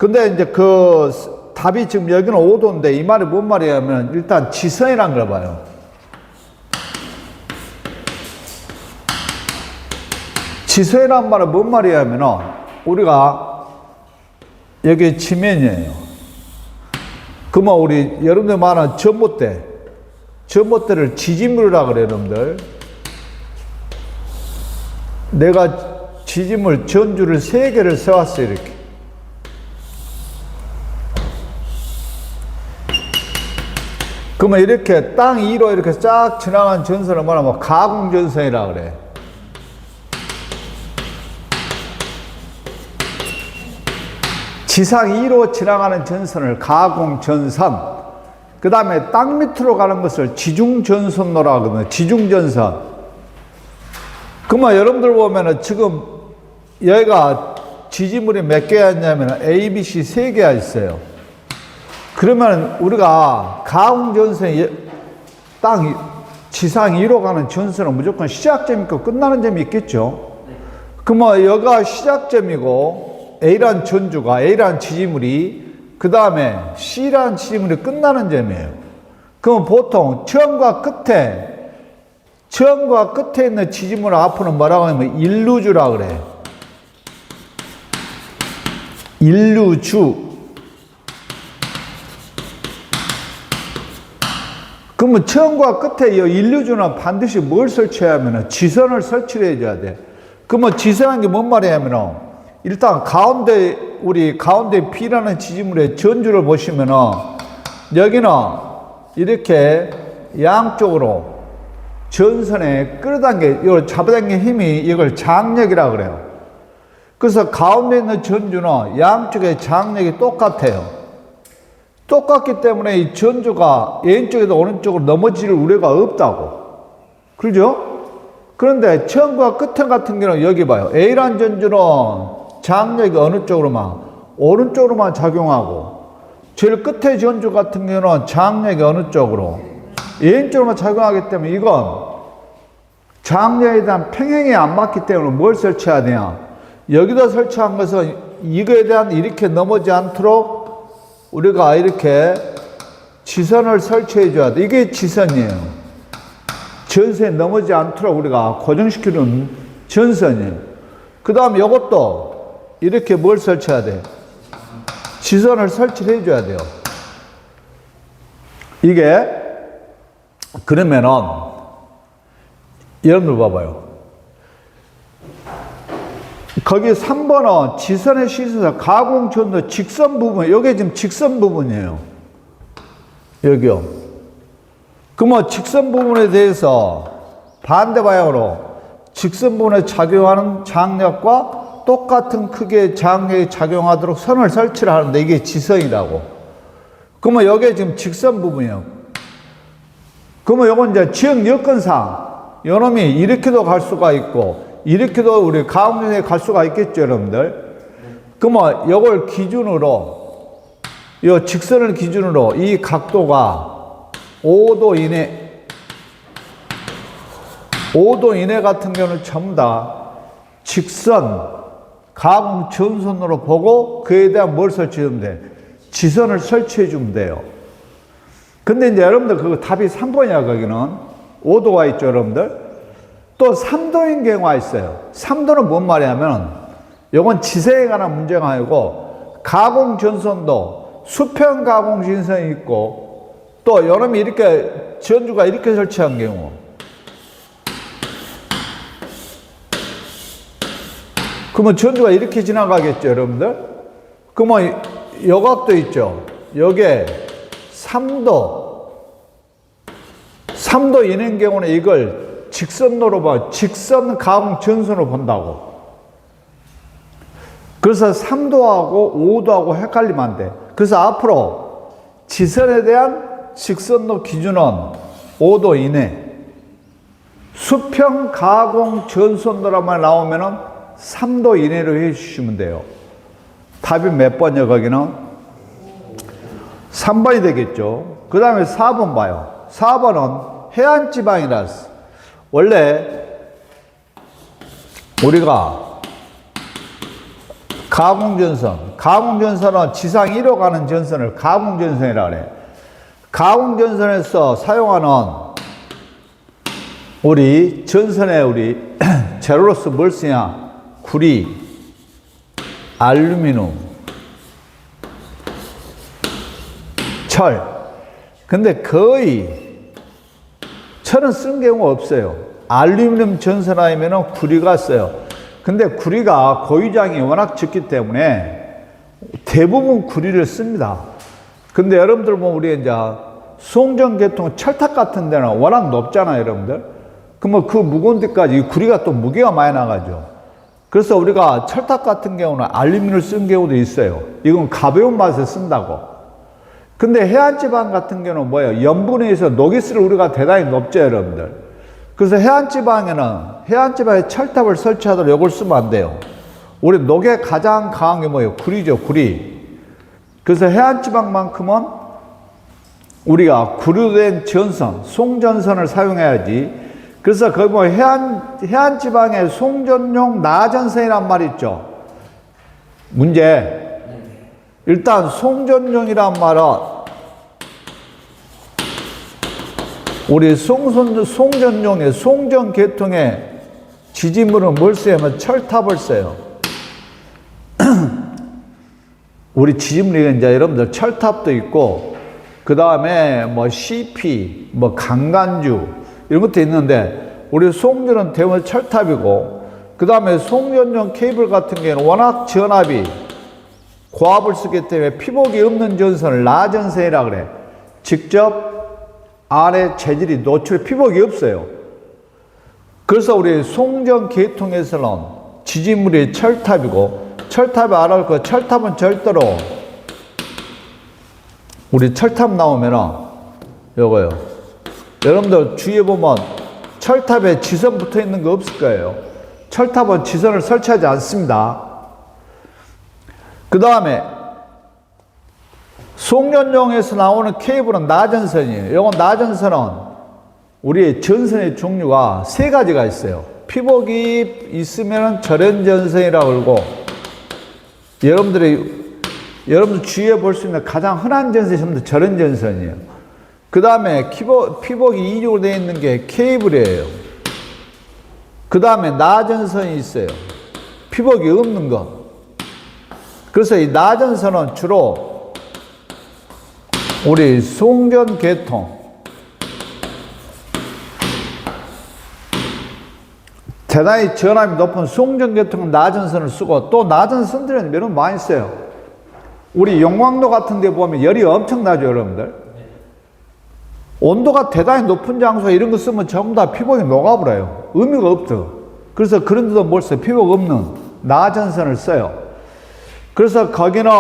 근데 이제 답이 지금 여기는 5도인데 이 말이 뭔 말이냐면 일단 지선이란 걸 봐요. 지선이란 말은 뭔 말이냐면 우리가 여기 지면이에요. 그러면 우리 여러분들 말하는 전봇대를 지지물이라고 그래요, 여러분들. 내가 지지물 전주를 3개를 세웠어요, 이렇게. 그러면 이렇게 땅 위로 이렇게 쫙 지나간 전선을 말하면 가공전선이라고 그래. 지상 위로 지나가는 전선을 가공전선, 그 다음에 땅 밑으로 가는 것을 지중전선로라고 하거든요. 지중전선. 그러면 여러분들 보면은 지금 여기가 지지물이 몇 개가 있냐면 A, B, C 3개가 있어요. 그러면 우리가 가공전선이 지상 위로 가는 전선은 무조건 시작점이 있고 끝나는 점이 있겠죠. 그러면 여기가 시작점이고 A라는 전주가, A라는 지지물이 그 다음에 C라는 지지물이 끝나는 점이에요. 그럼 보통 처음과 끝에 있는 지지물 앞으로는 뭐라고 하냐면 일루주라고 그래. 일루주. 그러면 처음과 끝에 이 일루주는 반드시 뭘 설치해야 하면 지선을 설치를 해줘야 돼. 그러면 지선한 게 뭔 말이냐면 일단 우리 가운데 B라는 지지물의 전주를 보시면은 여기는 이렇게 양쪽으로 전선에 끌어당겨, 잡아당긴 힘이 이걸 장력이라고 그래요. 그래서 가운데 있는 전주는 양쪽의 장력이 똑같아요. 똑같기 때문에 이 전주가 왼쪽에도 오른쪽으로 넘어질 우려가 없다고. 그렇죠? 그런데 처음과 끝에 같은 경우는 여기 봐요. A라는 전주는 장력이 어느 쪽으로만? 오른쪽으로만 작용하고, 제일 끝에 전주 같은 경우는 장력이 어느 쪽으로? 왼쪽으로만 작용하기 때문에 이건 장력에 대한 평행이 안 맞기 때문에 뭘 설치해야 되냐? 여기다 설치한 것은 이거에 대한 이렇게 넘어지 않도록 우리가 이렇게 지선을 설치해 줘야 돼. 이게 지선이에요. 전선에 넘어지 않도록 우리가 고정시키는 전선이에요. 그 다음에 이것도 이렇게 뭘 설치해야 돼? 지선을 설치를 해줘야 돼요. 이게 그러면은 여러분들 봐봐요. 거기 3번은 지선에 씻어서 가공전도 직선 부분, 이게 지금 직선 부분이에요. 여기요. 그러면 직선 부분에 대해서 반대 방향으로 직선 부분에 작용하는 장력과 똑같은 크기의 장력이 작용하도록 선을 설치를 하는데 이게 지선이라고. 그러면 여기에 지금 직선 부분이에요. 그러면 요건 이제 지역 여건상 요놈이 이렇게도 갈 수가 있고 이렇게도 우리 가운데 갈 수가 있겠죠, 여러분들. 그러면 요걸 기준으로, 요 직선을 기준으로 이 각도가 5도 이내 같은 경우는 전부 다 직선, 가공 전선으로 보고 그에 대한 뭘 설치해주면 돼? 지선을 설치해 주면 돼요. 근데 이제 여러분들 그거 답이 3번이야, 거기는. 5도가 있죠, 여러분들. 또 3도인 경우가 있어요. 3도는 뭔 말이냐면 요건 지선에 관한 문제가 아니고 가공 전선도 수평 가공 전선이 있고 또 요놈이 이렇게 전주가 이렇게 설치한 경우, 그러면 전주가 이렇게 지나가겠죠, 여러분들? 그러면 요각도 있죠. 요게 3도 이내인 경우는 이걸 직선로로 봐. 직선 가공 전선으로 본다고. 그래서 3도하고 5도하고 헷갈리면 안 돼. 그래서 앞으로 지선에 대한 직선로 기준은 5도 이내. 수평 가공 전선로만 나오면은 3도 이내로 해주시면 돼요. 답이 몇 번이요, 거기는? 3번이 되겠죠. 그 다음에 4번 봐요. 4번은 해안지방이라서. 원래 우리가 가공전선. 가공전선은 지상 1호 가는 전선을 가공전선이라고 그래요. 가공전선에서 사용하는 우리 전선에 우리 재료로서 뭘 쓰냐? 구리, 알루미늄, 철. 근데 거의 철은 쓴 경우가 없어요. 알루미늄 전선하면 구리가 써요. 근데 구리가 고유장이 워낙 적기 때문에 대부분 구리를 씁니다. 근데 여러분들 보면 우리 이제 송전계통 철탑 같은 데는 워낙 높잖아요, 여러분들. 그러면 그 무거운 데까지 구리가 또 무게가 많이 나가죠. 그래서 우리가 철탑 같은 경우는 알루미늄을 쓴 경우도 있어요. 이건 가벼운 맛에 쓴다고. 근데 해안지방 같은 경우는 뭐예요? 염분에 의해서 녹이슬을 우리가 대단히 높죠, 여러분들. 그래서 해안지방에 철탑을 설치하도록 이걸 쓰면 안 돼요. 우리 녹에 가장 강한 게 뭐예요? 구리죠, 구리. 그래서 해안지방만큼은 우리가 구리된 전선, 송전선을 사용해야지. 그래서 거기 뭐 해안지방에 송전용 나전선이란 말이 있죠. 문제. 일단 송전용이란 말은 우리 송전용의 송전계통의 지지물은 뭘 써야면 철탑을 써요. 우리 지지물이 이제 여러분들 철탑도 있고, 그 다음에 뭐 CP, 뭐 강간주 이런 것도 있는데, 우리 송전은 대부분 철탑이고, 그 다음에 송전용 케이블 같은 경우는 워낙 전압이 고압을 쓰기 때문에 피복이 없는 전선을 나전선이라 그래. 직접 안에 재질이 피복이 없어요. 그래서 우리 송전 계통에서는 지지물이 철탑이고, 철탑이 알아볼 거, 철탑은 절대로 우리 철탑 나오면은 요거요. 여러분들 주위에 보면 철탑에 지선 붙어 있는 거 없을 거예요. 철탑은 지선을 설치하지 않습니다. 그 다음에 송전용에서 나오는 케이블은 나전선이에요. 이건 나전선은 우리 전선의 종류가 세 가지가 있어요. 피복이 있으면 절연전선이라고 그러고, 여러분들 주위에 볼 수 있는 가장 흔한 전선이 전부 다 절연전선이에요. 그 다음에 피복이 이중으로 되어 있는 게 케이블이에요. 그 다음에 나전선이 있어요. 피복이 없는 거. 그래서 이 나전선은 주로 우리 송전계통, 대단히 전압이 높은 송전계통은 나전선을 쓰고, 또 나전선들은 여러분 많이 써요. 우리 용광로 같은 데 보면 열이 엄청나죠, 여러분들. 온도가 대단히 높은 장소에 이런 거 쓰면 전부 다 피복이 녹아버려요. 의미가 없죠. 그래서 그런 데도 뭘 써요? 피복 없는 나전선을 써요. 그래서 거기는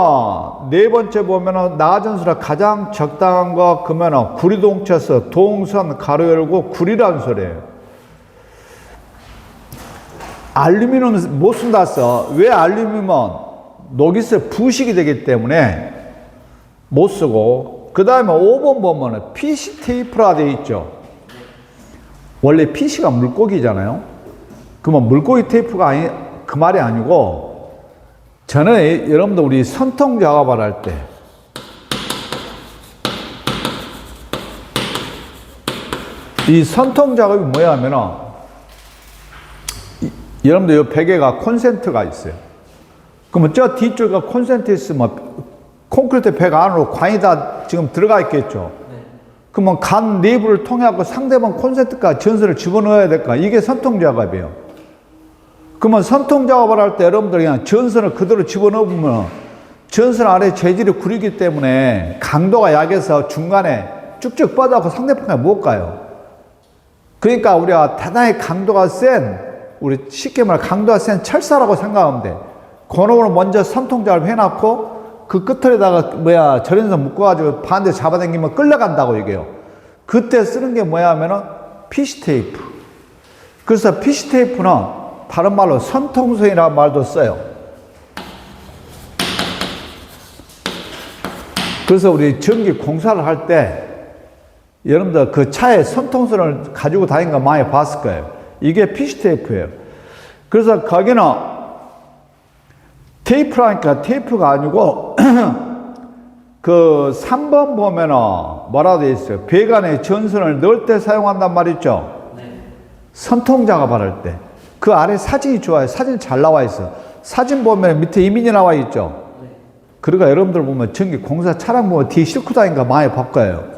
네 번째 보면은 나전선의 가장 적당한 거 그러면은 구리동쳐서 동선 가로 열고 구리라는 소리예요. 알루미늄은 못 쓴다 써. 왜? 알루미늄은 녹이슬 부식이 되기 때문에 못 쓰고, 그 다음에 5번 보면은 PC 테이프라 되어 있죠. 원래 PC가 물고기잖아요. 그러면 물고기 테이프가 그 말이 아니고, 전에 여러분들 우리 선통 작업을 할 때 이 선통 작업이 뭐야 하면은, 여러분들 이 베개가 콘센트가 있어요. 그러면 저 뒤쪽에 콘센트 있으면 콘크리트 백 안으로 관이 다 지금 들어가 있겠죠. 그러면 간 내부를 통해 갖고 상대방 콘센트까지 전선을 집어넣어야 될까? 이게 선통 작업이에요. 그러면 선통 작업을 할 때 여러분들 그냥 전선을 그대로 집어넣으면 전선 아래 재질이 구리기 때문에 강도가 약해서 중간에 쭉쭉 뻗어서 상대방에 못 가요. 그러니까 우리가 대단히 강도가 센, 우리 쉽게 말해 강도가 센 철사라고 생각하면 돼. 그놈을 먼저 선통 작업을 해놨고, 그 끝에다가 절연선 묶어가지고 반대 잡아당기면 끌려간다고 얘기해요. 그때 쓰는 게 뭐야 하면은 PC 테이프. 그래서 PC 테이프는 다른 말로 선통선이라는 말도 써요. 그래서 우리 전기 공사를 할 때 여러분들 그 차에 선통선을 가지고 다니는 거 많이 봤을 거예요. 이게 PC 테이프예요. 그래서 거기는 테이프라니까 테이프가 아니고 그 3번 보면은 뭐라 돼 있어요? 배관에 전선을 넣을 때 사용한단 말이죠. 선통작업 할 때. 그 아래 사진이 좋아요. 사진 잘 나와 있어. 사진 보면 밑에 이미지 나와 있죠. 그러니까 여러분들 보면 전기 공사 차량 보면 뒤에 싣고 다니까 많이 바꿔요.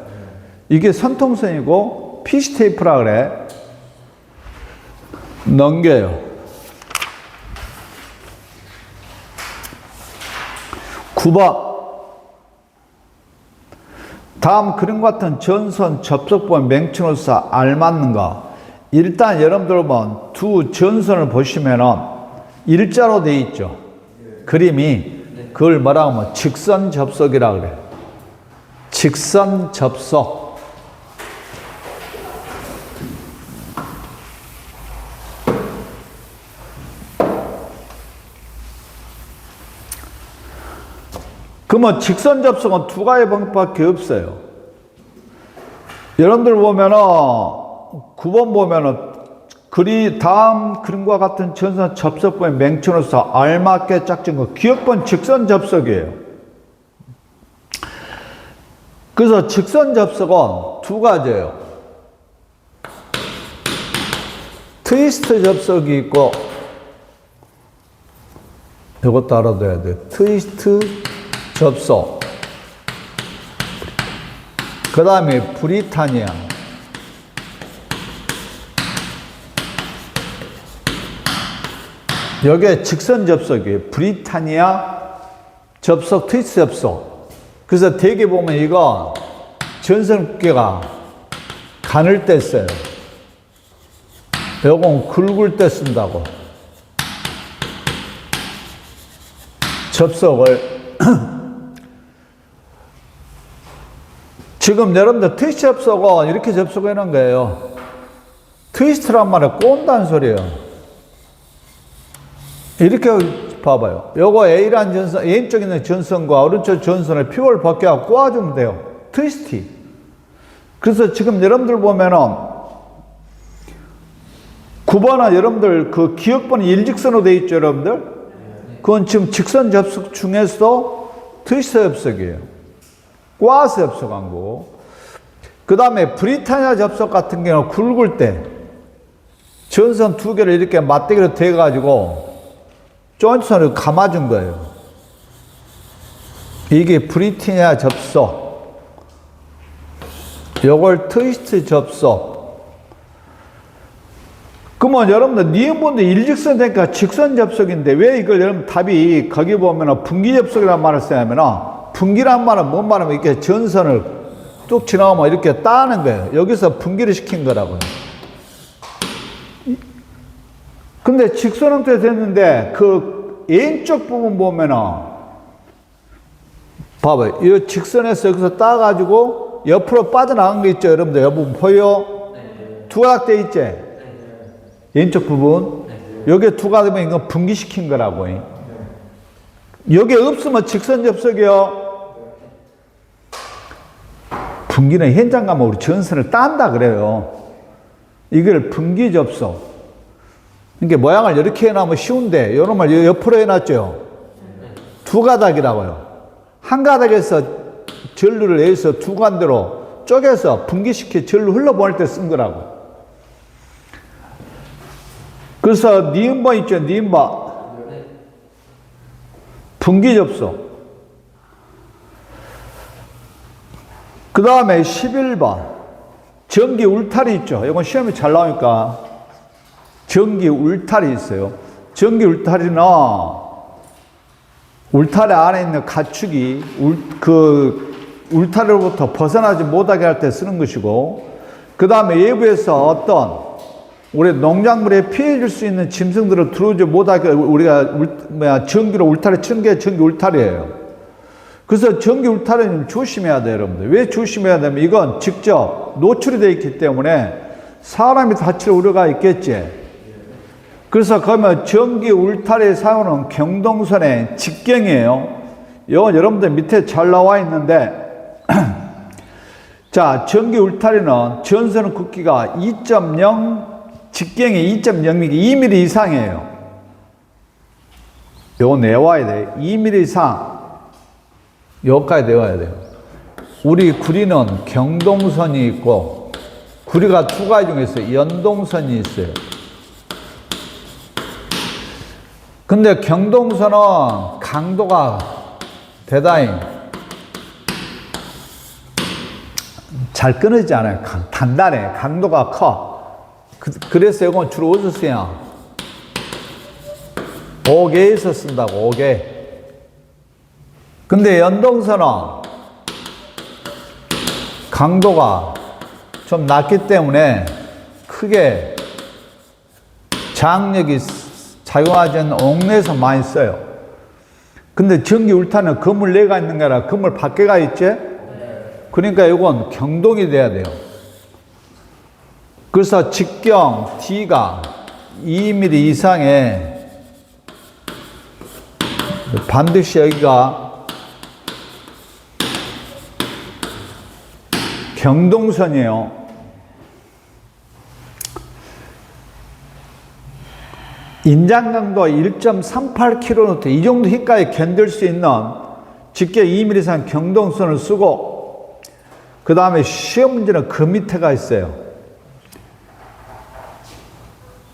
이게 선통선이고 PC 테이프라 그래. 넘겨요. 9번. 다음 그림과 같은 전선 접속부와 맹충으로서 알맞는가? 일단 여러분들 보면 두 전선을 보시면은 일자로 되어 있죠. 그림이. 그걸 뭐라고 하면 직선 접속이라 그래. 직선 접속. 그러면 직선 접속은 두 가지 방법밖에 없어요. 여러분들 보면은 9번 보면은 다음 그림과 같은 전선 접속부의 맹충으로서 알맞게 짝진 거 기억번 직선 접속이에요. 그래서 직선 접속은 두 가지예요. 트위스트 접속이 있고 이것도 알아둬야 돼. 트위스트 접속. 그 다음에 브리타니아. 여기에 직선 접속이에요. 브리타니아 접속, 트위스트 접속. 그래서 대개 보면 이거 전선 두께가 가늘 때 써요. 요건 굵을 때 쓴다고. 접속을. 지금 여러분들 트위스트 접속은 이렇게 접속해 놓은 거예요. 트위스트란 말은 꼰다는 소리예요. 이렇게 봐봐요. 요거 A라는 전선, 왼쪽에 있는 전선과 오른쪽 전선을 피부를 벗겨서 꼬아주면 돼요. 트위스트. 그래서 지금 여러분들 보면은 9번은 여러분들 그 기억번이 일직선으로 되어 있죠, 여러분들? 그건 지금 직선 접속 중에서 트위스트 접속이에요. 꼬아서 접속한 거고. 그 다음에 브리타니아 접속 같은 경우는 굵을 때 전선 두 개를 이렇게 맞대기로 대가지고 조인트선을 감아준 거예요. 이게 브리타니아 접속. 요걸 트위스트 접속. 그러면 여러분들 니은본도 일직선 되니까 직선 접속인데 왜 이걸 여러분 답이 거기 보면 분기 접속이라는 말을 쓰냐면 분기란 말은 뭔 말이면 이렇게 전선을 뚝 지나가면 이렇게 따는 거예요. 여기서 분기를 시킨 거라고요. 근데 직선 형태 됐는데 그 왼쪽 부분 보면은 봐봐요. 이 직선에서 여기서 따가지고 옆으로 빠져나간 거 있죠, 여러분들. 이 부분 보여? 네. 두 가닥 돼 있지? 네. 왼쪽 부분. 네. 여기에 두 가닥 되면 이건 분기시킨 거라고. 네. 여기에 없으면 직선 접속이요. 분기는 현장 가면 우리 전선을 딴다 그래요. 이걸 분기 접속. 그러니까 모양을 이렇게 해놓으면 쉬운데 이런 말 옆으로 해놨죠. 두 가닥이라고요. 한 가닥에서 전류를 여기서 두 관대로 쪼개서 분기시켜 전류 흘러보낼 때 쓴 거라고. 그래서 니은번 있죠, 니은번. 분기 접속. 그 다음에 11번. 전기 울타리 있죠. 이건 시험에 잘 나오니까. 전기 울타리 있어요. 전기 울타리는 울타리 안에 있는 가축이 울타리로부터 벗어나지 못하게 할 때 쓰는 것이고, 그 다음에 외부에서 어떤 우리 농작물에 피해 줄 수 있는 짐승들을 들어오지 못하게 우리가 전기로 울타리 치는 게 전기 울타리예요. 그래서 전기 울타리는 조심해야 돼요, 여러분들. 왜 조심해야 되냐면 이건 직접 노출이 되어 있기 때문에 사람이 다칠 우려가 있겠지. 그래서 그러면 전기 울타리에 사용하는 경동선의 직경이에요. 이건 여러분들 밑에 잘 나와 있는데 자, 전기 울타리는 전선 굵기가 2.0, 직경이 2.0mm, 2mm 이상이에요. 요거 내와야 돼. 2mm 이상 여기까지 내와야 돼요. 우리 구리는 경동선이 있고 구리가 두 가지 중에 있어요. 연동선이 있어요. 근데 경동선은 강도가 대단히 잘 끊어지지 않아요. 단단해. 강도가 커. 그래서 이건 주로 어디서 쓰냐? 5개에서 쓴다고, 5개. 근데 연동선은 강도가 좀 낮기 때문에 크게 장력이 작용하지 않는 옥내에서 많이 써요. 근데 전기 울타는 건물 내가 있는 게 아니라 건물 밖에가 있지? 그러니까 이건 경동이 돼야 돼요. 그래서 직경 D가 2mm 이상의 반드시 여기가 경동선이에요. 인장강도 1.38kN 이 정도 힘까지 견딜 수 있는 직경 2mm 이상 경동선을 쓰고, 그 다음에 시험 문제는 그 밑에가 있어요.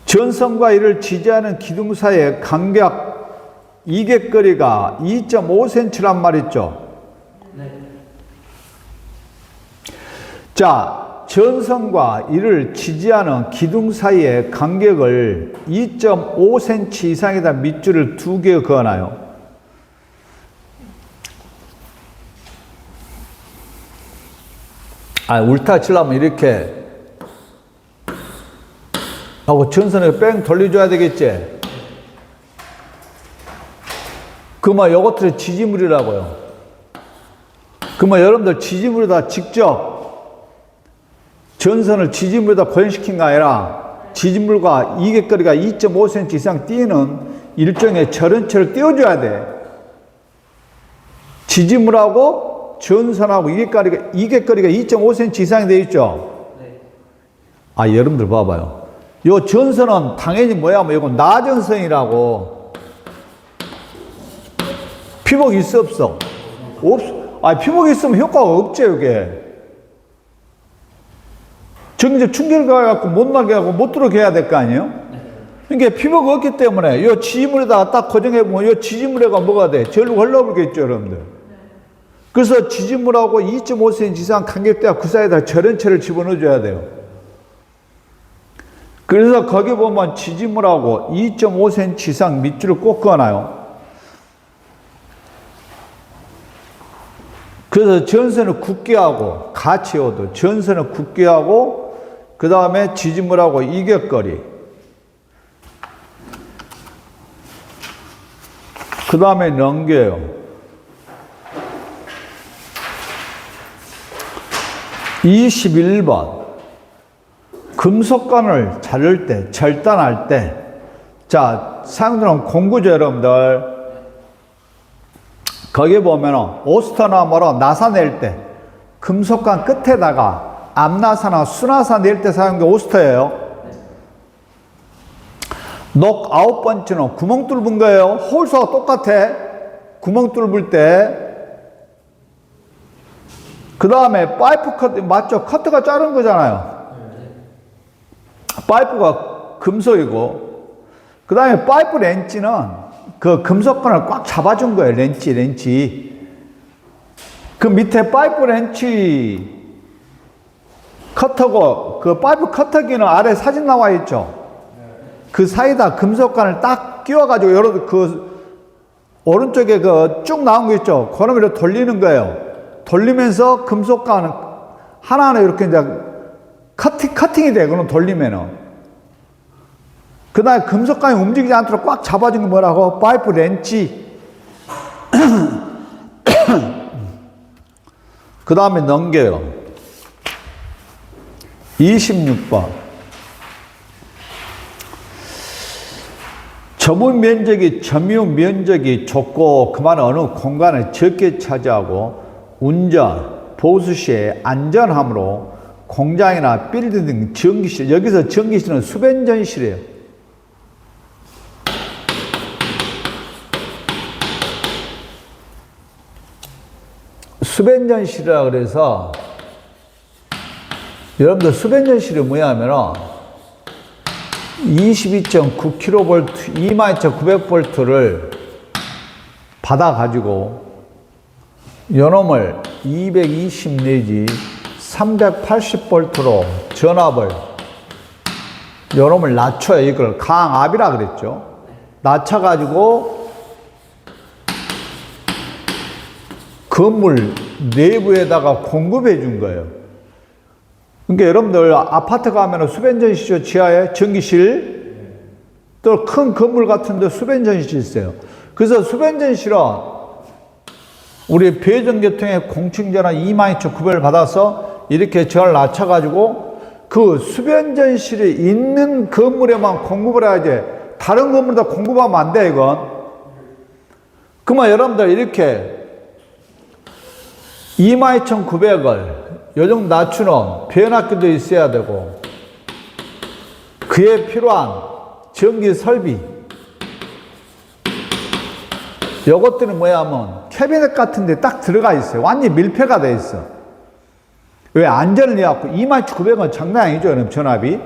전선과 이를 지지하는 기둥 사이의 간격 이객거리가 2.5cm란 말이죠. 자, 전선과 이를 지지하는 기둥 사이의 간격을 2.5cm 이상에다 밑줄을 2개 그어놔요. 울타 치려면 이렇게 하고 전선을 뺑 돌려줘야 되겠지. 그러면 요것들이 지지물이라고요. 그러면 여러분들 지지물에다 직접 전선을 지지물에다 고정시킨 거 아니라 지지물과 이객거리가 2.5cm 이상 띄는 일종의 절연체를 띄워줘야 돼. 지지물하고 전선하고 이객거리가 2.5cm 이상이 되어 있죠? 네. 여러분들 봐봐요. 요 전선은 당연히 뭐야? 이건 나전선이라고. 피복이 있어, 없어? 없어. 피복이 있으면 효과가 없죠, 이게. 전기적 충격을 가갖고 못 나게 하고 못 들어오게 해야 될 거 아니에요? 그러니까 피복이 없기 때문에 이 지지물에다가 딱 고정해보면 이 지지물에가 뭐가 돼? 절로 흘러버리겠죠, 여러분들. 그래서 지지물하고 2.5cm 이상 간격대가 그 사이에다 절연체를 집어넣어줘야 돼요. 그래서 거기 보면 지지물하고 2.5cm 이상 밑줄을 꼭 그어놔요. 그래서 전선을 굳게 하고, 같이 오도 전선을 굳게 하고, 그 다음에 지지물하고 이격거리, 그 다음에 넘겨요. (21번) 금속관을 자를 때, 절단할 때, 자, 사용되는 공구죠, 여러분들. 거기에 보면 오스터나 뭐로 나사낼 때 금속관 끝에다가 암나사나 수나사 낼 때 사용된 오스터예요. 녹 9번째는 구멍 뚫은 거예요. 홀수가 똑같아. 구멍 뚫을 때. 그 다음에 파이프 커트, 맞죠? 커트가 자른 거잖아요. 파이프가 금속이고, 그 다음에 파이프 렌치는 그 금속관을 꽉 잡아준 거예요. 렌치. 그 밑에 파이프 렌치 커터고, 그 파이프 커터기는 아래 사진 나와 있죠. 그 사이다 금속관을 딱 끼워가지고, 여러분, 오른쪽에 쭉 나온 거 있죠. 그놈을 돌리는 거예요. 돌리면서 금속관 하나하나 이렇게 이제 커팅이 돼. 그럼 돌리면은. 그 다음에 금속관이 움직이지 않도록 꽉 잡아준 게 뭐라고? 파이프 렌치. 그 다음에 넘겨요. 26번. 점유 면적이 좁고, 그 말은 어느 공간을 적게 차지하고, 운전, 보수 시에 안전함으로 공장이나 빌딩 등 전기실, 여기서 전기실은 수변전실이에요. 수변전실이라 그래서 여러분들 수변전실이 뭐야 하면 22.9kV, 22,900V를 받아 가지고 요놈을 220 내지 380V로 전압을 요놈을 낮춰요. 이걸 강압이라 그랬죠. 낮춰 가지고 건물 내부에다가 공급해 준 거예요. 그러니까 여러분들 아파트 가면 수변전시죠. 지하에 전기실, 또 큰 건물 같은 데 수변전시 있어요. 그래서 수변전실은 우리 배전계통의 공층전화 22,900을 받아서 이렇게 전을 낮춰가지고 그 수변전실이 있는 건물에만 공급을 해야지 다른 건물에다 공급하면 안 돼, 이건. 그러면 여러분들 이렇게 22,900을 요 정도 낮추는 변압기도 있어야 되고 그에 필요한 전기 설비 요것들은 뭐야 하면 캐비넷 같은 데 딱 들어가 있어요. 완전히 밀폐가 돼 있어. 왜? 안전을 해갖고 22,900은 장난 아니죠, 여러분, 전압이.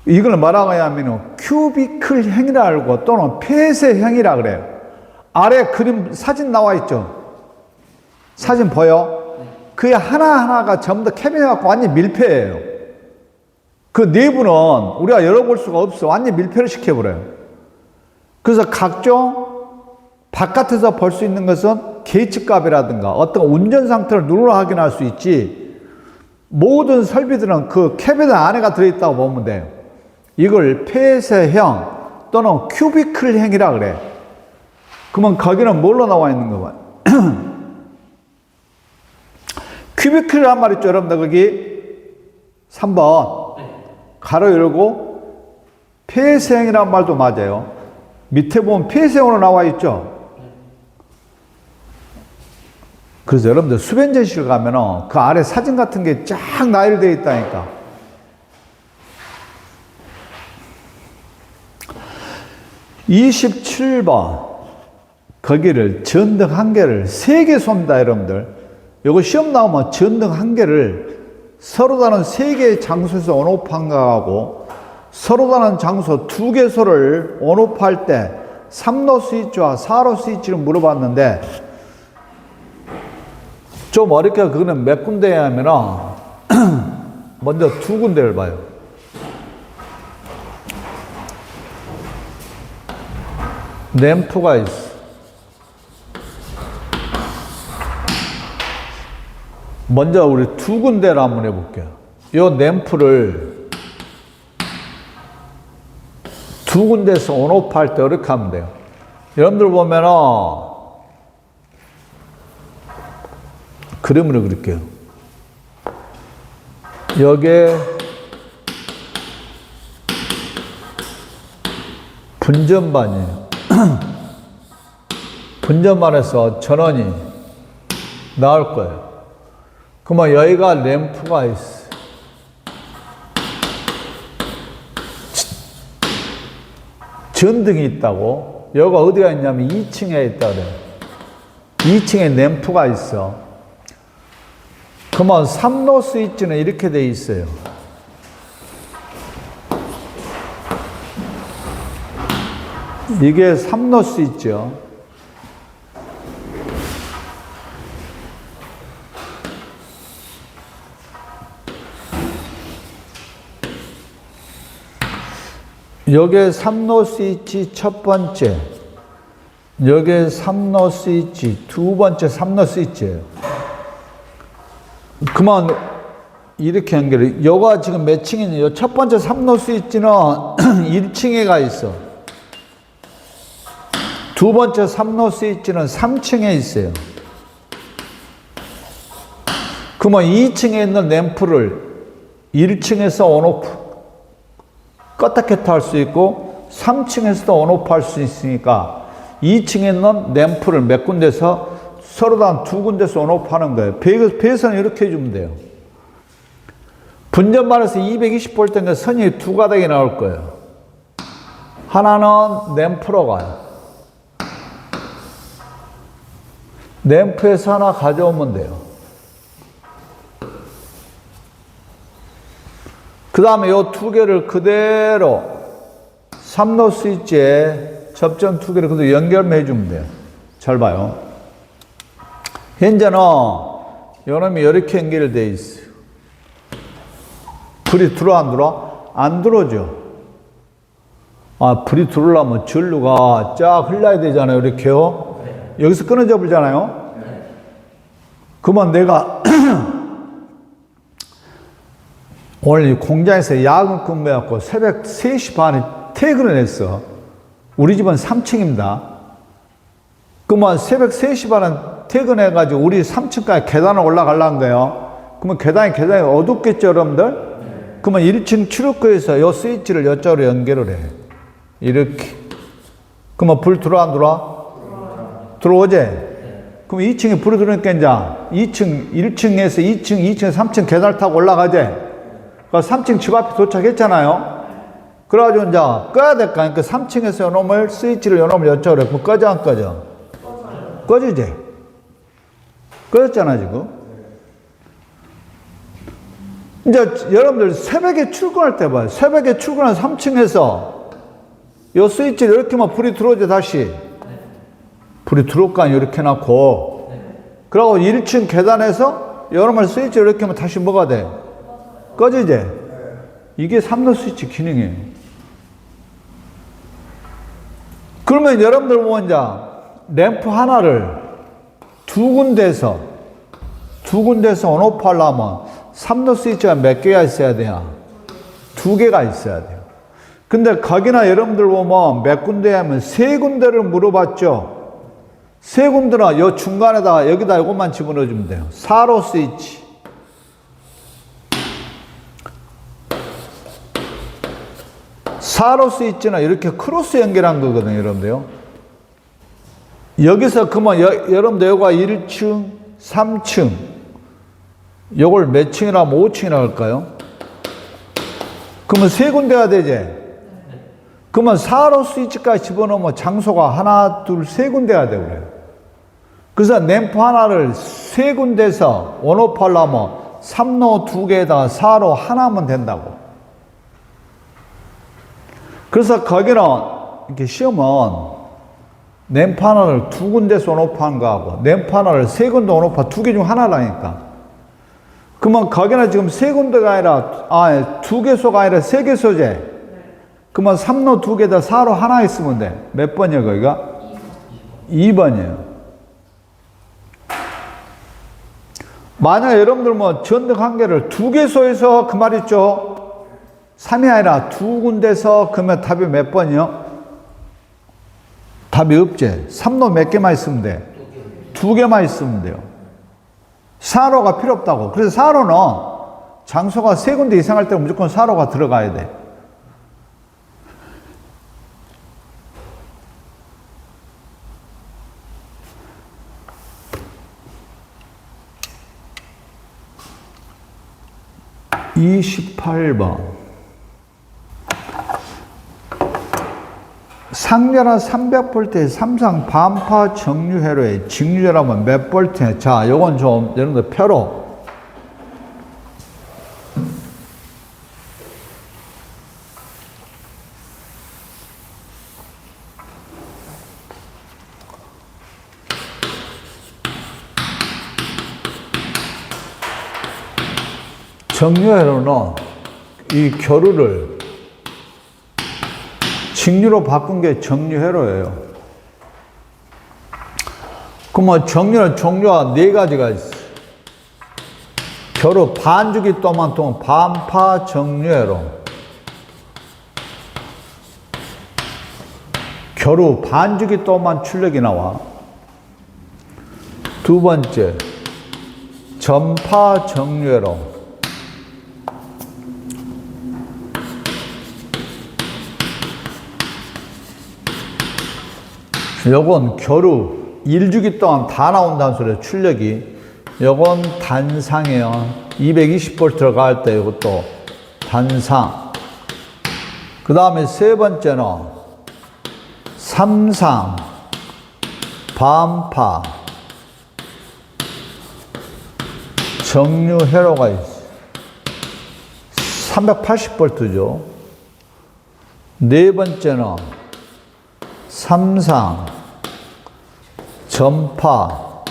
이걸 뭐라고 하냐면 큐비클형이라고 또는 폐쇄형이라 그래요. 아래 그림 사진 나와 있죠. 사진 보여? 그게 하나하나가 전부 다 캐비넷 갖고 완전히 밀폐예요. 그 내부는 우리가 열어볼 수가 없어. 완전히 밀폐를 시켜버려요. 그래서 각종 바깥에서 볼 수 있는 것은 게이츠값이라든가 어떤 운전 상태를 눈으로 확인할 수 있지, 모든 설비들은 그 캐비넷 안에가 들어있다고 보면 돼요. 이걸 폐쇄형 또는 큐비클형이라 그래. 그러면 거기는 뭘로 나와 있는 거 봐요? 큐비클이란 말 있죠, 여러분들. 거기 3번 가로 열고 폐쇄형이란 말도 맞아요. 밑에 보면 폐쇄형으로 나와 있죠. 그래서 여러분들 수변전실 가면은 그 아래 사진 같은 게 쫙 나열되어 있다니까. (27번) 거기를 전등 1개를 3개 쏩니다, 여러분들. 요거 시험 나오면 전등 1개를 서로 다른 3개의 장소에서 온오프한가하고 서로 다른 장소 2개소를 온오프할 때 3로 스위치와 4로 스위치를 물어봤는데 좀 어렵게 그거는 몇 군데야 하면은 먼저 2군데를 봐요. 램프가 있어. 먼저 우리 2군데를 한번 해볼게요. 요 램프를 2군데에서 온오프 할 때 이렇게 하면 돼요. 여러분들 보면은 그림으로 그릴게요. 여기에 분전반이에요. 분전반에서 전원이 나올 거예요. 그러면 여기가 램프가 있어. 전등이 있다고. 여기가 어디가 있냐면 2층에 있다 그래요. 2층에 램프가 있어. 그러면 3로 스위치는 이렇게 돼 있어요. 이게 3로 스위치요. 여기에 3로 스위치 첫 번째, 여기에 3로 스위치 두 번째 3로 스위치예요. 그만 이렇게 연결해. 여가 지금 몇 층이냐? 첫 번째 3로 스위치는 1층에 가 있어. 두 번째 3로 스위치는 3층에 있어요. 그러면 2층에 있는 램프를 1층에서 온오프 껐다 켰다 할 수 있고 3층에서도 온오프 할 수 있으니까 2층에 있는 램프를 몇 군데서 서로 다 2군데서 온오프 하는 거예요. 배선은 이렇게 해주면 돼요. 분전반에서 220V인데 선이 2가닥이 나올 거예요. 하나는 램프로 가요. 램프에서 하나 가져오면 돼요. 그 다음에 요 두 개를 그대로 3로 스위치에 접점 두 개를 그대로 연결해 주면 돼요. 잘 봐요. 현재는 요놈이 이렇게 연결되어 있어요. 불이 들어와 안 들어와? 안 들어오죠. 불이 들어오려면 전류가 쫙 흘러야 되잖아요. 이렇게요. 여기서 끊어져 버리잖아요. 그러면 내가 오늘 공장에서 야근 근무해갖고 새벽 3시 반에 퇴근을 했어. 우리 집은 3층입니다. 그러면 새벽 3시 반에 퇴근해가지고 우리 3층까지 계단을 올라가려는 거예요. 그러면 계단이 어둡겠죠, 여러분들? 그러면 1층 출입구에서 요 스위치를 이쪽으로 연결을 해. 이렇게. 그러면 불 들어와, 안 들어와? 들어오지? 그럼 2층에 불이 들어오니까 이제 1층에서 2층에서 3층 계단을 타고 올라가지? 그 3층 집 앞에 도착했잖아요. 그래가지고 이제 꺼야 될 거 아니까 3층에서 요놈을 스위치를 요놈을 이쪽으로 해. 그럼 꺼져, 안 꺼져? 꺼지지? 꺼졌잖아, 지금. 이제 여러분들 새벽에 출근할 때 봐요. 새벽에 출근한 3층에서 요 스위치를 이렇게만 불이 들어오죠, 다시. 불이 들어올까, 이렇게 해놓고. 그러고 1층 계단에서 여러분 스위치를 이렇게 하면 다시 뭐가 돼? 꺼지지? 이게 3로 스위치 기능이에요. 그러면 여러분들 보면 이제 램프 하나를 두 군데에서 온오프 하려면 3로 스위치가 몇 개가 있어야 돼요? 2개가 있어야 돼요. 근데 거기나 여러분들 보면 몇 군데 하면 3군데를 물어봤죠. 3군데나 요 중간에다가 여기다 요것만 집어넣어주면 돼요. 4로 스위치. 4로 스위치는 이렇게 크로스 연결한 거거든요, 여러분들요. 여기서 그러면 여러분들 요가 1층, 3층, 요걸 몇 층이나 5층이나 할까요? 그러면 3군데가 되지? 그러면 4로 스위치까지 집어넣으면 장소가 하나, 둘, 3군데가 되고 그래요. 그래서 램프 하나를 3군데에서 온오프 하려면 3로 2개에다가 4로 하나면 된다고. 그래서 거기는 이렇게 시험은 램프 하나를 2군데에서 온오프 한 거하고 램프 하나를 3군데 온오프 2개 중 하나라니까. 그러면 거기는 지금 3군데가 아니라 2개소가 아니라 3개소제. 그러면 3로 2개에다 4로 하나 있으면 돼. 몇 번이야 거기가? 2번이에요. 만약 여러분들 뭐 전등 한 개를 2개소에서 그 말 있죠? 3이 아니라 2군데서 그러면 답이 몇 번이요? 답이 없지. 3로 몇 개만 있으면 돼? 2개만 있으면 돼요. 4로가 필요 없다고. 그래서 4로는 장소가 3군데 이상 할 때 무조건 4로가 들어가야 돼. (28번) 상전한 300V의 삼상 반파 정류 회로의 직류혈하면 몇 볼트냐? 자, 요건 좀 여러분들 표로 정류회로는 이 교류를 직류로 바꾼 게 정류회로예요. 그러면 정류는 종류가 4가지가 있어요. 교류 반주기 동안 통한 반파 정류회로. 교류 반주기 동안 출력이 나와. 두 번째, 전파 정류회로. 요건 교류 1주기 동안 다 나온다는 소리예요. 출력이. 요건 단상이에요. 220V 들어갈 때 이것도 단상. 그 다음에 세 번째는 삼상 반파. 정류 회로가 있어. 380V죠. 네 번째는 삼상, 전파,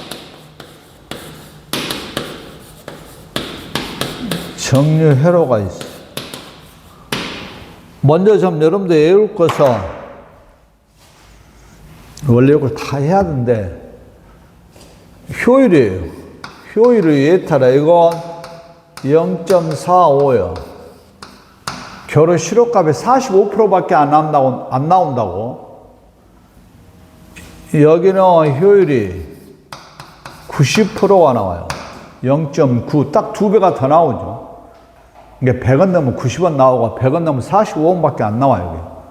정류 회로가 있어. 먼저 좀 여러분들 외울 것은 원래 이걸 다 해야 되는데 효율이에요. 효율을 예타라. 이건 0.45요. 결혼 실효값이 45%밖에 안 나온다고. 여기는 효율이 90%가 나와요. 0.9. 딱 2배가 더 나오죠. 이게 100원 넘으면 90원 나오고 100원 넘으면 45원밖에 안 나와요.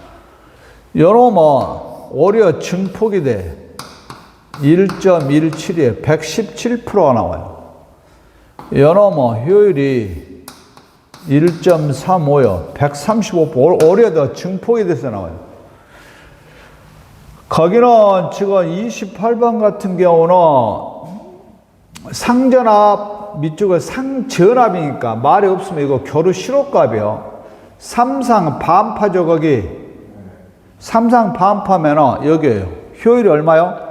요놈은 오히려 증폭이 돼. 1.17에 117%가 나와요. 요놈은 효율이 1.35요. 135%. 오히려 더 증폭이 돼서 나와요. 거기는 지금 28번 같은 경우는 상전압 밑쪽은 상전압이니까 말이 없으면 이거 교류 실효값이요. 삼상 반파죠, 거기. 삼상 반파면은 여기에요. 효율이 얼마요?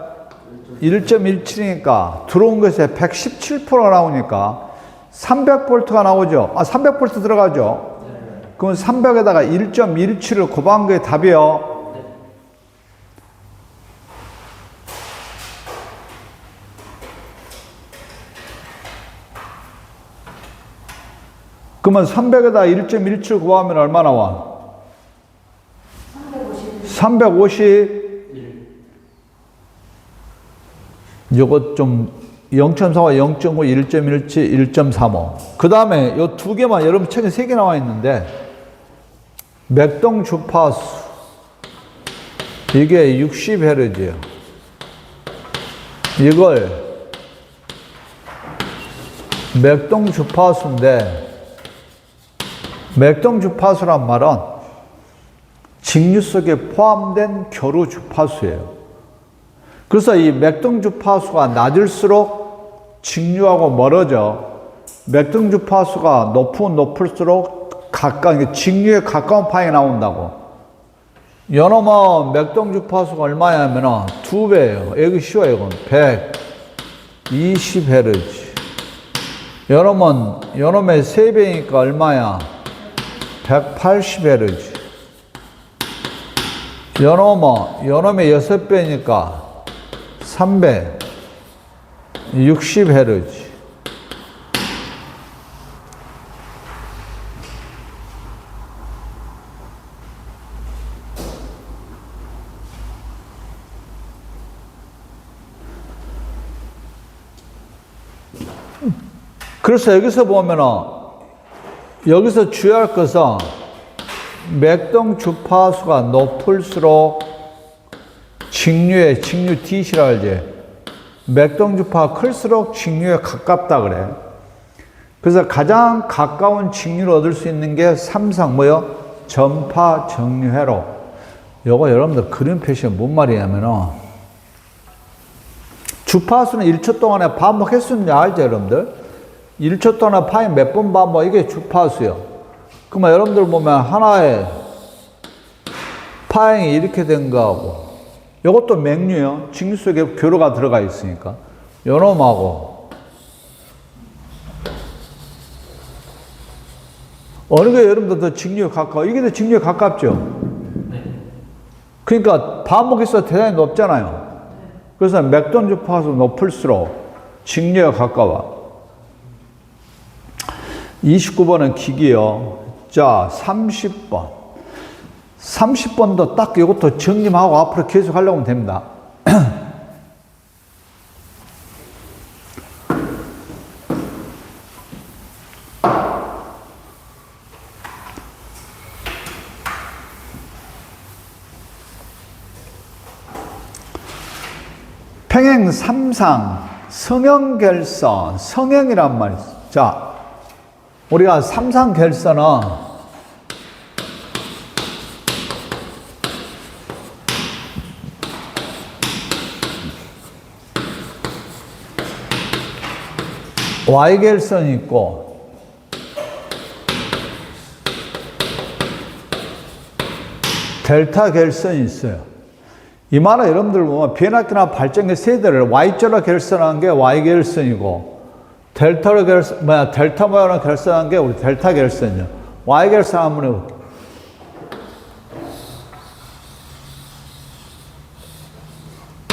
1.17이니까 들어온 것에 117%가 나오니까 300V가 나오죠. 300V 들어가죠. 그럼 300에다가 1.17을 곱한 게 답이요. 그러면 300에다 1.17 곱하면 얼마 나와? 350. 요것 좀 0.45, 0.5, 1.17, 1.35. 그 다음에 요 두 개만 여러분 책에 3개 나와 있는데 맥동 주파수 이게 60Hz예요. 이걸 맥동 주파수인데 맥동 주파수란 말은 직류 속에 포함된 교류 주파수예요. 그래서 이 맥동 주파수가 낮을수록 직류하고 멀어져. 맥동 주파수가 높으면 높을수록 직류에 가까운 파형이 나온다고. 요놈은 맥동 주파수가 얼마냐면 2배예요. 여기 쉬워요. 이건 120Hz. 요놈의 3배니까 얼마야? 180Hz. 요놈의 6배니까 360Hz. 그래서 여기서 보면은 여기서 주의할 것은 맥동 주파수가 높을수록 직류 D시라 알지? 맥동 주파가 클수록 직류에 가깝다 그래. 그래서 가장 가까운 직류를 얻을 수 있는 게 삼상 전파 정류 회로. 요거 여러분들 그림 표시가 뭔 말이냐면은 주파수는 1초 동안에 반복했으면 알죠, 여러분들? 1초 동안에 파인 몇 번 반복, 이게 주파수요. 그러면 여러분들 보면 하나의 파행이 이렇게 된 거하고 이것도 맥류요. 직류 속에 교류가 들어가 있으니까. 요놈하고 어느 게 여러분들 더 직류에 가까워? 이게 더 직류에 가깝죠? 그러니까 반복해서 대단히 높잖아요. 그래서 맥동 주파수 높을수록 직류에 가까워. 29번은 기기요. 자, 30번. 30번도 딱 이것도 정리하고 앞으로 계속 하려고 하면 됩니다. 평행 삼상, 성형결선, 성형이란 말이 있어요. 자, 우리가 삼상결선은 Y 결선이 있고 델타 결선이 있어요. 이 말은 여러분들 보면 변압기나 발전기 세대를 Y자로 결선한 게 Y 결선이고 델타 모양으로 결선한 게 우리 델타 결선이요. Y 결선 한번 해볼게요.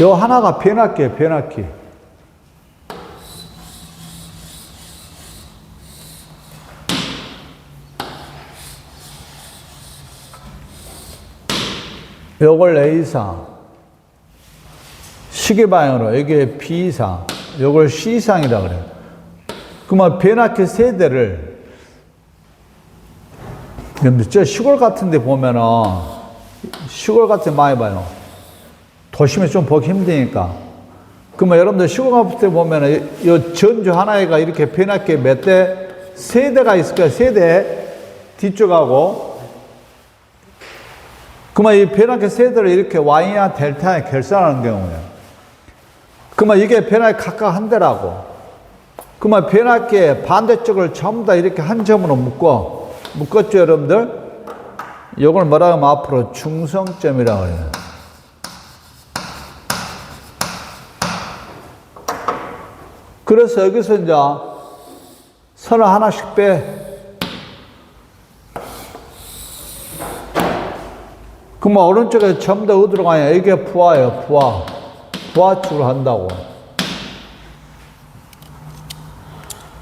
요 하나가 변압기예요, 변압기. 요걸 A상, 시계방향으로 여기에 B상, 요걸 C상이라 그래요. 그러면 변압기 세대를, 저 시골 같은 데 보면은, 시골 같은 데 많이 봐요. 도심에 좀 보기 힘드니까. 그러면 여러분들 시골 같은 데 보면은, 이 전주 하나에가 이렇게 변압기 몇 대, 세대가 있을 거예요. 세대 뒤쪽하고. 그러면 이 변압기 세대를 이렇게 Y나 델타에 결선하는 경우에요. 그러면 이게 변압기 각각 한 대라고. 그러면 변압기의 반대쪽을 전부 다 이렇게 한 점으로 묶었죠, 여러분들? 이걸 뭐라고 하면 앞으로 중성점이라고 해요. 그래서 여기서 이제 선을 하나씩 빼. 그러면 오른쪽에 전부 다 어디로 가냐? 이게 부하예요, 부하. 부하축을 한다고.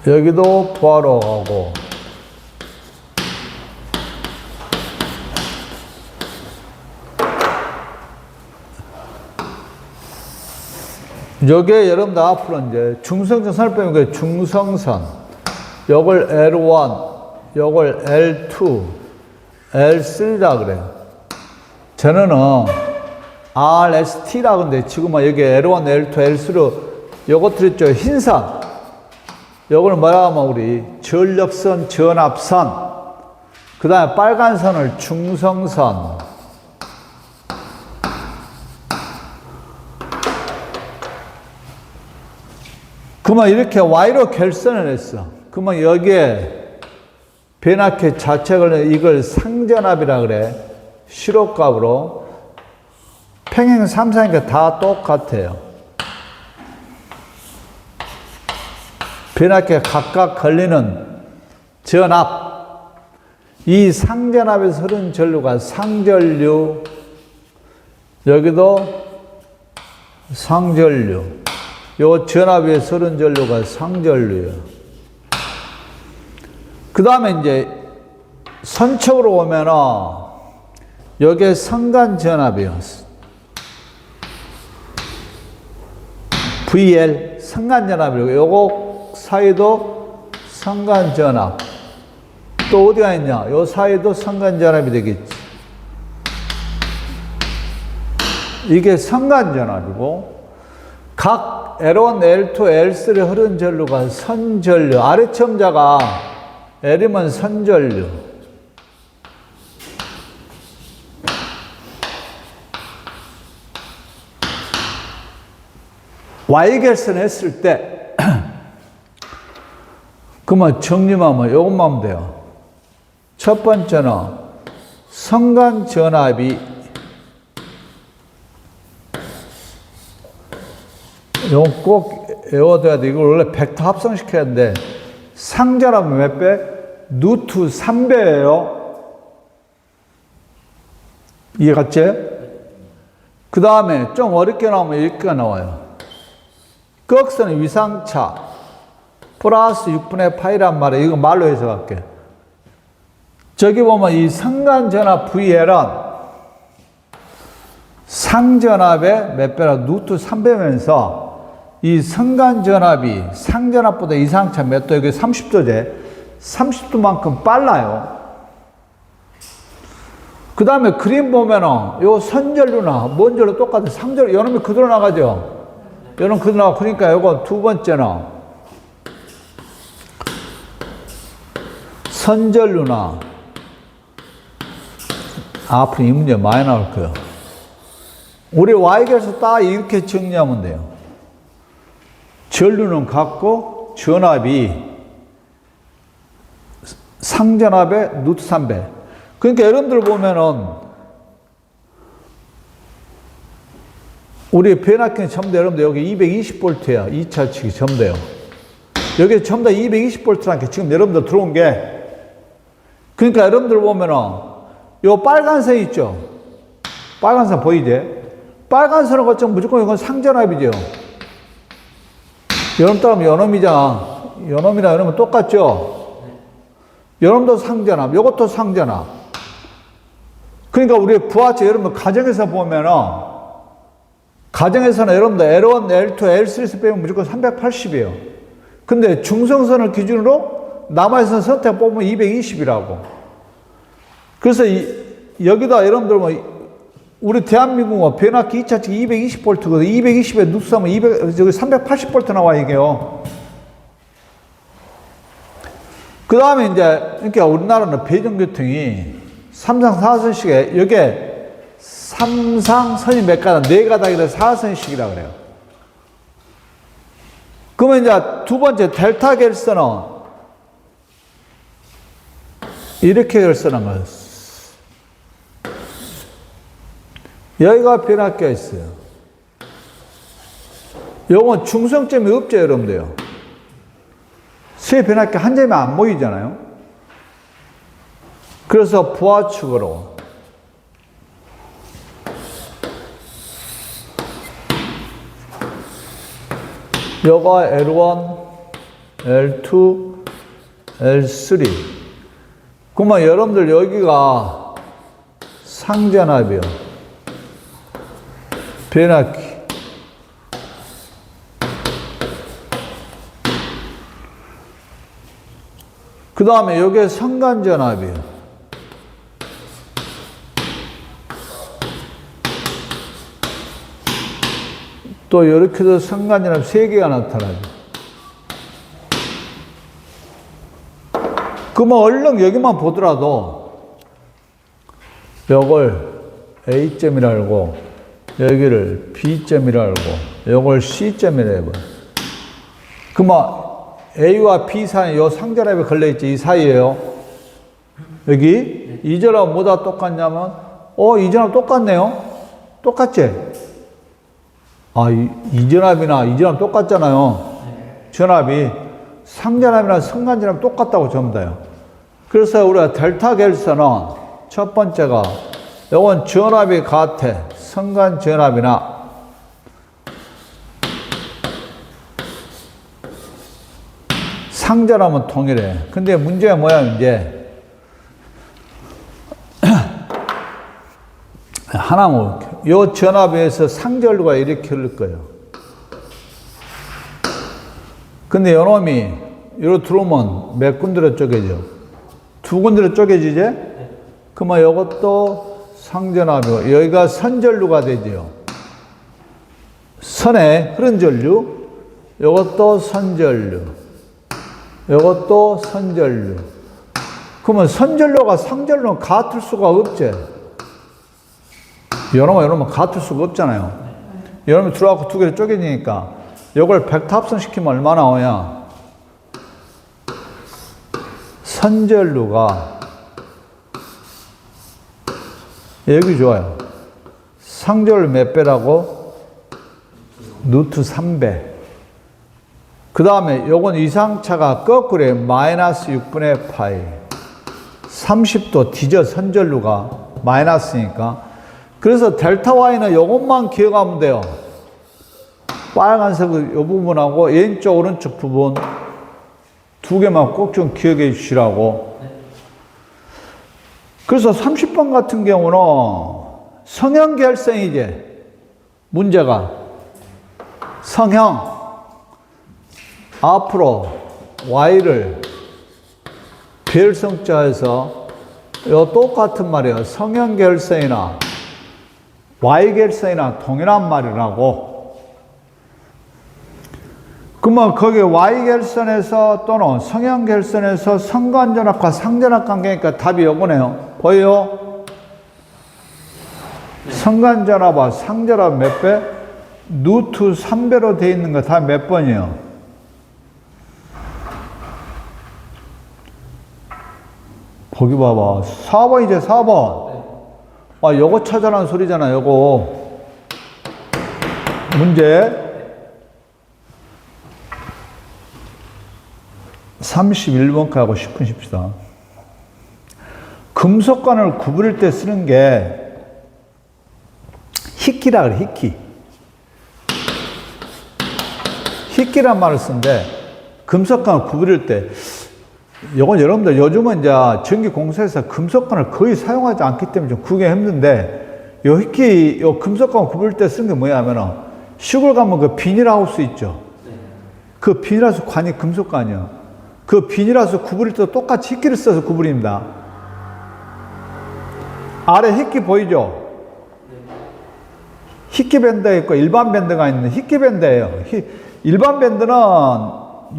여기도 부하로 가고. 여기에 여러분들 앞으로 이제 중성선 선을 빼면 그게 중성선. 요걸 L1, 요걸 L2, L3라 그래요. 저는 RST라고 하는데 지금은 여기 L1, L2, L3로 요것들 있죠. 흰선. 요걸 뭐라 하면 우리 전력선, 전압선. 그 다음에 빨간 선을 중성선. 그러면 이렇게 Y로 결선을 했어. 그러면 여기에 변압기 자체를 이걸 상전압이라 그래. 시로값으로 평행 3사니까 다 똑같아요. 변압기가 각각 걸리는 전압. 이 상전압에서 흐르는 전류가 상전류. 여기도 상전류. 요 전압에서 흐르는 전류가 상전류예요. 그 다음에 이제 선척으로 오면은 여기에 상간전압이요. VL, 상간전압이고, 요거 사이도 상간전압. 또 어디가 있냐? 요 사이도 상간전압이 되겠지. 이게 상간전압이고, 각 L1, L2, L3에 흐르는 전류가 선전류. 아래첨자가 L이면 선전류. Y 결선 했을 때, 그러면 정리하면 이것만 하면 돼요. 첫 번째는 성간 전압이 이거 꼭 외워둬야 돼. 이걸 원래 벡터 합성시켜야 하는데 상전압은 몇 배? 루트 3배예요. 이해갔지? 그 다음에 좀 어렵게 나오면 이렇게 나와요. 극선의 위상차 플러스 6분의 파이란 말이에요. 이거 말로 해석할게. 저기 보면 이 상간전압 VL은 상전압의 몇 배라 루트 3배면서 이 상간전압이 상전압보다 이상차 몇 도, 여기 30도제 30도만큼 빨라요. 그 다음에 그림 보면은 요 선전류나 뭔 전류 똑같아. 상전류 요놈이 그대로 나가죠. 요놈 그대로 나가. 그러니까 요거 두 번째는 선전류나 앞으로 이 문제 많이 나올 거예요. 우리 Y결선 딱 이렇게 정리하면 돼요. 전류는 같고 전압이 상전압의 루트 3배. 그러니까 여러분들 보면은 우리 변압기는 전부 다 여러분들 여기 220V야. 2차 측이 전부 다요. 여기 전부 다 220V라는 게 지금 여러분들 들어온 게, 그러니까 여러분들 보면은 요 빨간색 있죠? 빨간색 보이지? 빨간색은 거쳐 무조건 이건 상전압이죠. 여러분 따르면 연음이잖아. 연음이랑 연음은 똑같죠? 연음도 상전압, 요것도 상전압. 그러니까 우리 부하체 여러분 가정에서 보면은, 가정에서는 여러분들 L1, L2, L3에서 빼면 무조건 380이에요. 근데 중성선을 기준으로 남아있는 선택 뽑으면 220이라고. 그래서 여기다 여러분들 뭐 우리 대한민국은 변압기 2차측 220V거든. 220에 누수하면 380V 나와, 이게요. 그 다음에 이제, 그러니까 우리나라는 배정교통이 3상 4선식에, 여기에 3상선이 몇 가닥, 4가닥이라 4선식이라 그래요. 그러면 이제 두 번째, 델타 결선은 이렇게 결선한 거예요. 여기가 변압기가 있어요. 요건 중성점이 없죠, 여러분들요. 세 변압기 한 점이 안 모이잖아요. 그래서 부하축으로 요가 L1, L2, L3. 그러면 여러분들 여기가 상전압이요. 변압기. 그 다음에 여기에 성간전압이에요. 또 이렇게도 성간전압 3개가 나타나죠. 그러면 얼른 여기만 보더라도 요걸 A점이라 알고 여기를 B점이라 알고 요걸 C점이라 해봐요. 그러면 A와 B 사이에 요 상전압이 걸려있지, 이 사이에요. 여기 이 전압 뭐다 똑같냐면 이 전압 똑같네요. 똑같지? 이 전압이나 이 전압 똑같잖아요. 전압이 상전압이나 성간전압 똑같다고 전부 다요. 그래서 우리가 델타 결선은 첫 번째가 요건 전압이 같아. 성간전압이나 상전압은 동일해. 근데 문제가 뭐야, 이제 하나만 요 전압에서 상전류가 이렇게 흐를 거예요. 근데 요놈이 요로 들어오면 몇 군데로 쪼개져? 2군데로 쪼개지지? 그러면 요것도 상전압이고 여기가 선전류가 되죠. 선에 흐른 전류, 요것도 선전류, 요것도 선전류. 그러면 선전류가 상전류는 같을 수가 없지. 요놈은 같을 수가 없잖아요. 요놈이 들어가고 2개로 쪼개지니까 요걸 벡터 합성시키면 얼마 나오냐? 선전류가 여기 좋아요. 상전류 몇 배라고? 루트 3배. 그 다음에 요건 이상차가 거꾸로 마이너스 6분의 파이. 30도 뒤져 선전류가 마이너스니까. 그래서 델타 Y는 요것만 기억하면 돼요. 빨간색 요 부분하고 왼쪽 오른쪽 부분 2개만 꼭 좀 기억해 주시라고. 그래서 30번 같은 경우는 성형결성이지. 문제가 성형 앞으로 Y를 별성자에서 요 똑같은 말이에요. 성형결성이나 Y결성이나 동일한 말이라고. 그러면 거기 Y결선에서 또는 성형결선에서 성간전압과 상전압 관계니까 답이 요거네요. 보여요? 성간전압과 상전압 몇 배? 루트 3배로 되어 있는 거 다 몇 번이에요? 거기 봐봐. 4번이지, 4번. 아, 요거 찾아라는 소리잖아, 요거. 문제. 31번까지 10분 쉽시다. 금속관을 구부릴 때 쓰는 게 희끼라 그래, 희끼. 희끼란 말을 쓰는데, 금속관을 구부릴 때, 이건 여러분들 요즘은 이제 전기공사에서 금속관을 거의 사용하지 않기 때문에 좀 구하기 힘든데, 요 희끼, 요 금속관 구부릴 때 쓰는 게 뭐냐 하면은, 시골 가면 그 비닐하우스 있죠? 그 비닐하우스 관이 금속관이야. 그 비닐하우스 구부릴 때도 똑같이 희끼를 써서 구부립니다. 아래 희끼 보이죠? 희끼 밴드가 있고 일반 밴드가 있는데 희끼 밴드예요. 일반 밴드는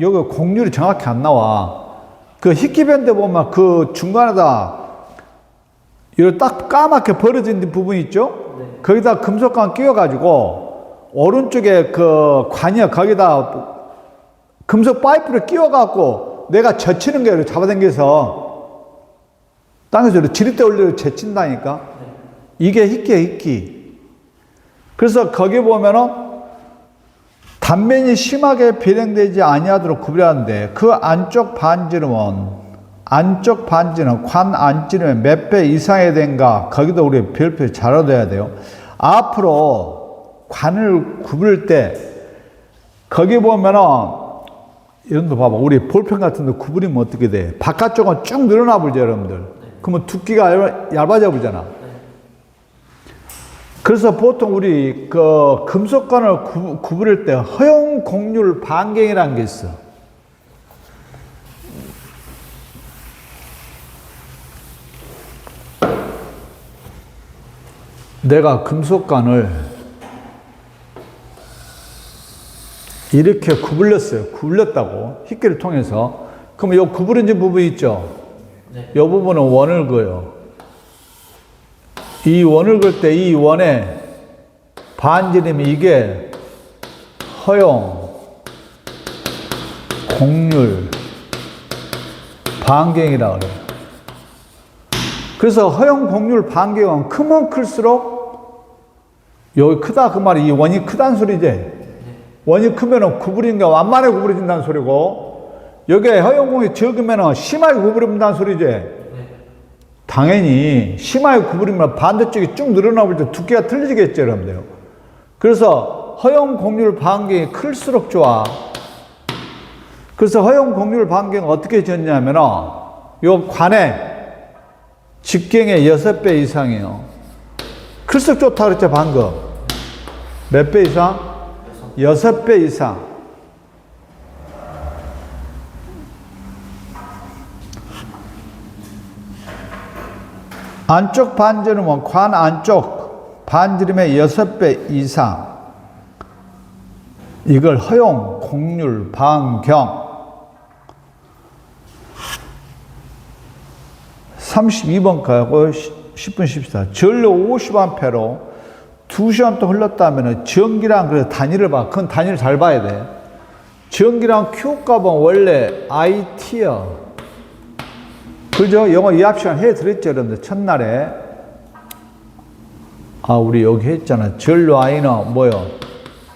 여기 곡률이 정확히 안 나와. 그 희끼 밴드 보면 그 중간에다 이렇게 딱 까맣게 벌어진 부분 있죠? 거기다 금속관 끼워가지고 오른쪽에 그 관이야 거기다 금속 파이프를 끼워갖고 내가 젖히는 거예요. 잡아당겨서 땅에서 지렛대 올려 젖힌다니까. 이게 희끼야, 희끼. 그래서 거기 보면은 단면이 심하게 비령되지 아니하도록 구분해야 하는데 그 안쪽 반지름은 관 안지름의 몇 배 이상이 된가 거기도 우리 별표 잘 얻어야 돼요. 앞으로 관을 구부릴 때 거기 보면은 이런 거 봐봐. 우리 볼펜 같은 데 구부리면 어떻게 돼? 바깥쪽은 쭉 늘어나 버리죠, 여러분들. 그러면 두께가 얇아져 버리잖아. 그래서 보통 우리 그 금속관을 구부릴 때 허용 곡률 반경이라는 게 있어. 내가 금속관을 이렇게 구불렸어요. 구불렸다고. 희끼를 통해서. 그럼 요 구부러진 부분 있죠? 네. 요 부분은 원을 그어요. 이 원을 그을 때 이 원의 반지름이 이게 허용, 곡률, 반경이라고 그래요. 그래서 허용, 곡률, 반경은 크면 클수록 여기 크다 그 말이 이 원이 크다는 소리지. 원이 크면은 구부리는 게 완만하게 구부러진다는 소리고, 여기에 허용공이 적으면은 심하게 구부린다는 소리지. 당연히 심하게 구부리면 반대쪽이 쭉 늘어나 버릴 때 두께가 틀리겠죠, 여러분들. 그래서 허용 곡률 반경이 클수록 좋아. 그래서 허용 곡률 반경은 어떻게 졌냐면은 요 관의 직경의 6배 이상이에요. 클수록 좋다 그랬죠, 방금. 몇 배 이상? 6배 이상. 안쪽 반지름은 관 안쪽 반지름의 6배 이상. 이걸 허용, 곡률, 반경. 32번까지 10분 쉽시다. 전류 50A로 2시간 동안 흘렀다면 전기랑 그래서 단위를 봐. 그건 단위를 잘 봐야 돼. 전기랑 Q 값은 원래 IT야. 그죠? 영어 이합 시간 해드렸죠, 여러분들. 첫날에. 아, 우리 여기 했잖아. 전류 I는 뭐요?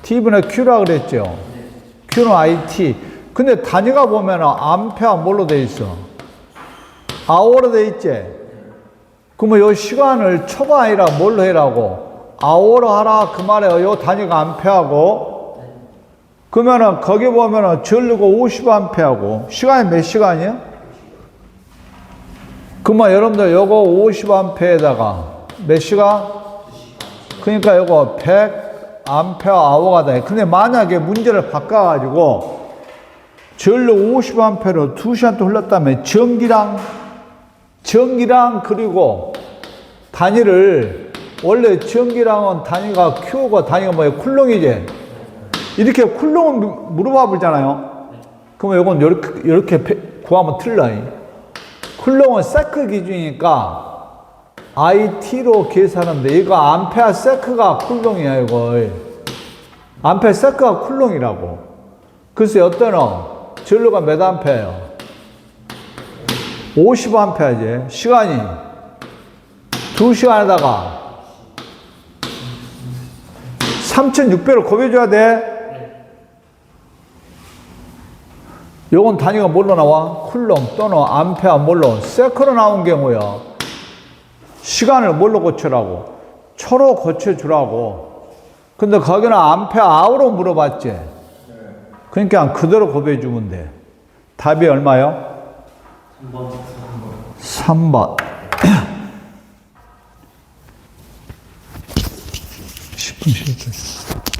T분의 Q라 그랬죠? Q는 IT. 근데 단위가 보면은 암페어 뭘로 돼 있어? 아워로 돼 있지? 그러면 요 시간을 초가 아니라 뭘로 해라고? 아워로 하라 그 말이에요. 요 단위가 암페어하고. 그러면은 거기 보면은 전류가 50A하고 시간이 몇 시간이야? 그러면 여러분들 요거 50A에다가 몇 시간? 그러니까 요거 100A가 돼. 근데 만약에 문제를 바꿔가지고 전류 50A로 2시간 동안 흘렀다면 전기랑 그리고 단위를 원래 전기랑은 단위가 Q고 단위가 뭐예요? 쿨롱이지? 이렇게 쿨롱을 물어봐 보잖아요. 그러면 이건 이렇게 구하면 틀려. 쿨롱은 세크 기준이니까 IT로 계산하는데 이거 암페어 세크가 쿨롱이야, 이거. 암페어 세크가 쿨롱이라고. 글쎄, 어떠노? 전류가 몇 암페어예요? 50A지. 시간이 2시간에다가 3600을 곱해줘야 돼. 요건 단위가 뭘로 나와? 쿨럼 또는 암페어 뭘로? 세크로 나온 경우야. 시간을 뭘로 고치라고? 초로 고쳐주라고. 근데 거기는 암페어 아우로 물어봤지. 그러니까 그대로 곱해주면 돼. 답이 얼마요? 3번. 10분 쉬었다.